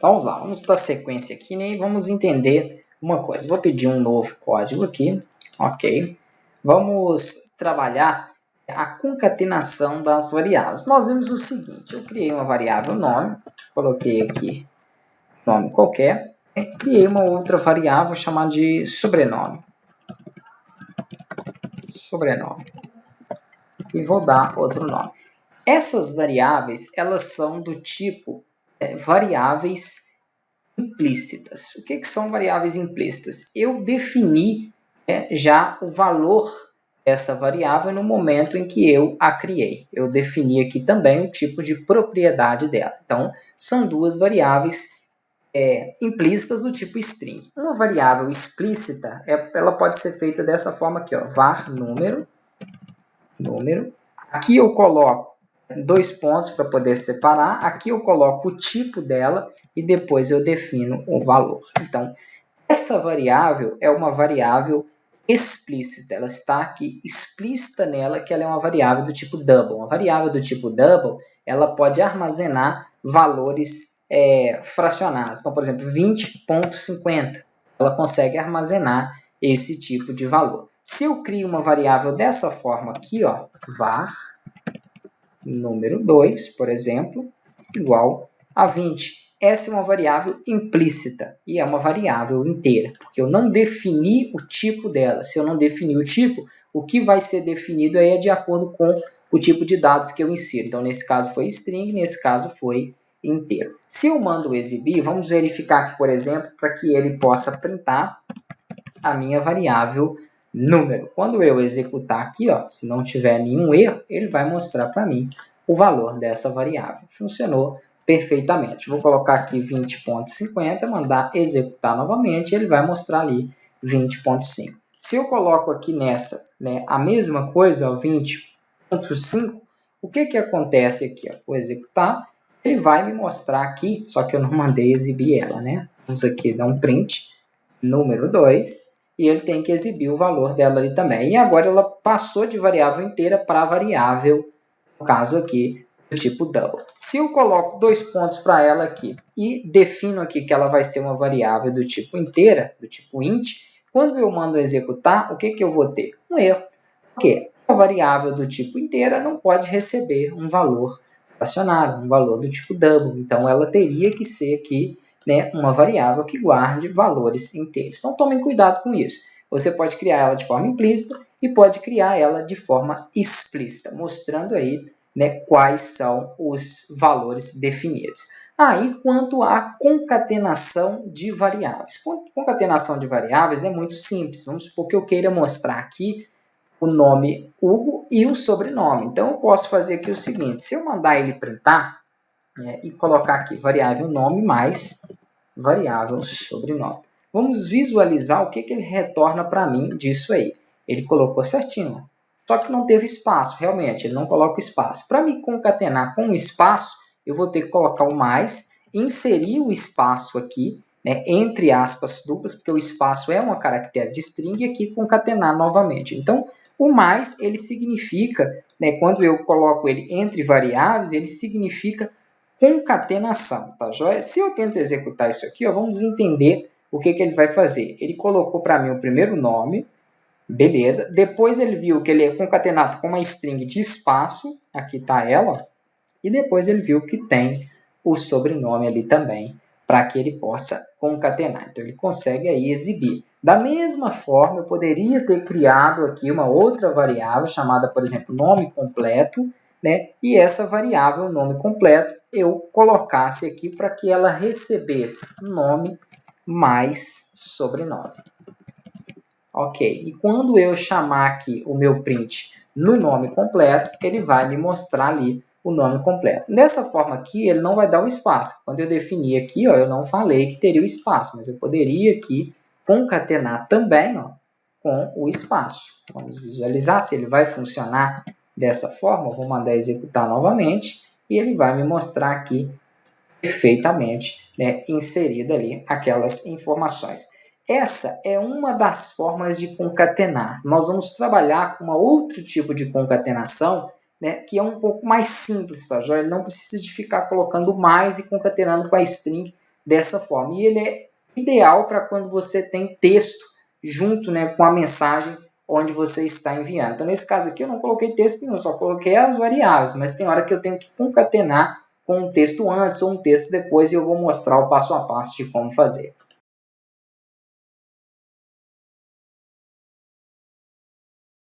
Vamos lá, vamos dar sequência aqui, né? E vamos entender uma coisa. Vou pedir um novo código aqui, ok. Vamos trabalhar a concatenação das variáveis. Nós vimos o seguinte, eu criei uma variável nome, coloquei aqui nome qualquer, e criei uma outra variável chamada de sobrenome. E vou dar outro nome. Essas variáveis, elas são do tipo variáveis implícitas. O que são variáveis implícitas? Eu defini já o valor dessa variável no momento em que eu a criei. Eu defini aqui também o tipo de propriedade dela. Então, são duas variáveis implícitas do tipo string. Uma variável explícita, ela pode ser feita dessa forma aqui, ó, var número. Aqui eu coloco 2 pontos para poder separar. Aqui eu coloco o tipo dela e depois eu defino o valor. Então, essa variável é uma variável explícita. Ela está aqui explícita nela que ela é uma variável do tipo double. Uma variável do tipo double, ela pode armazenar valores fracionados. Então, por exemplo, 20.50. Ela consegue armazenar esse tipo de valor. Se eu crio uma variável dessa forma aqui, ó, var número 2, por exemplo, igual a 20. Essa é uma variável implícita e é uma variável inteira, porque eu não defini o tipo dela. Se eu não definir o tipo, o que vai ser definido aí é de acordo com o tipo de dados que eu insiro. Então, nesse caso foi string, nesse caso foi inteiro. Se eu mando exibir, vamos verificar aqui, por exemplo, para que ele possa printar a minha variável número. Quando eu executar aqui, ó, se não tiver nenhum erro, ele vai mostrar para mim o valor dessa variável. Funcionou perfeitamente. Vou colocar aqui 20.50, mandar executar novamente, ele vai mostrar ali 20.5. Se eu coloco aqui nessa, a mesma coisa, 20.5, o que acontece aqui? Ó? Vou executar, ele vai me mostrar aqui, só que eu não mandei exibir ela, né? Vamos aqui dar um print, número 2, e ele tem que exibir o valor dela ali também. E agora ela passou de variável inteira para variável, no caso aqui, do tipo double. Se eu coloco 2 pontos para ela aqui e defino aqui que ela vai ser uma variável do tipo inteira, do tipo int, quando eu mando executar, o que eu vou ter? Um erro. Porque a variável do tipo inteira não pode receber um valor fracionário, um valor do tipo double. Então, ela teria que ser aqui uma variável que guarde valores inteiros. Então, tomem cuidado com isso. Você pode criar ela de forma implícita e pode criar ela de forma explícita, mostrando aí quais são os valores definidos. E quanto à concatenação de variáveis. Concatenação de variáveis é muito simples. Vamos supor que eu queira mostrar aqui o nome Hugo e o sobrenome. Então, eu posso fazer aqui o seguinte. Se eu mandar ele printar e colocar aqui variável nome mais variável sobrenome. Vamos visualizar o que ele retorna para mim disso aí. Ele colocou certinho. Só que não teve espaço, realmente, ele não coloca espaço. Para me concatenar com o espaço, eu vou ter que colocar o mais, inserir o espaço aqui, entre aspas duplas, porque o espaço é uma caractere de string, e aqui concatenar novamente. Então, o mais, ele significa, quando eu coloco ele entre variáveis, ele significa concatenação, tá joia? Se eu tento executar isso aqui, ó, vamos entender o que ele vai fazer. Ele colocou para mim o primeiro nome, beleza. Depois ele viu que ele é concatenado com uma string de espaço, aqui está ela, e depois ele viu que tem o sobrenome ali também, para que ele possa concatenar. Então, ele consegue aí exibir. Da mesma forma, eu poderia ter criado aqui uma outra variável, chamada, por exemplo, nome completo, e essa variável, nome completo, eu colocasse aqui para que ela recebesse nome mais sobrenome. Ok, e quando eu chamar aqui o meu print no nome completo, ele vai me mostrar ali o nome completo. Dessa forma aqui, ele não vai dar o espaço. Quando eu definir aqui, ó, eu não falei que teria o espaço, mas eu poderia aqui concatenar também, ó, com o espaço. Vamos visualizar se ele vai funcionar dessa forma. Eu vou mandar executar novamente e ele vai me mostrar aqui perfeitamente inserida ali aquelas informações. Essa é uma das formas de concatenar. Nós vamos trabalhar com um outro tipo de concatenação, que é um pouco mais simples, tá, joia? Ele não precisa de ficar colocando mais e concatenando com a string dessa forma. E ele é ideal para quando você tem texto junto, né, com a mensagem onde você está enviando. Então, nesse caso aqui, eu não coloquei texto nenhum, só coloquei as variáveis, mas tem hora que eu tenho que concatenar com um texto antes ou um texto depois, e eu vou mostrar o passo a passo de como fazer.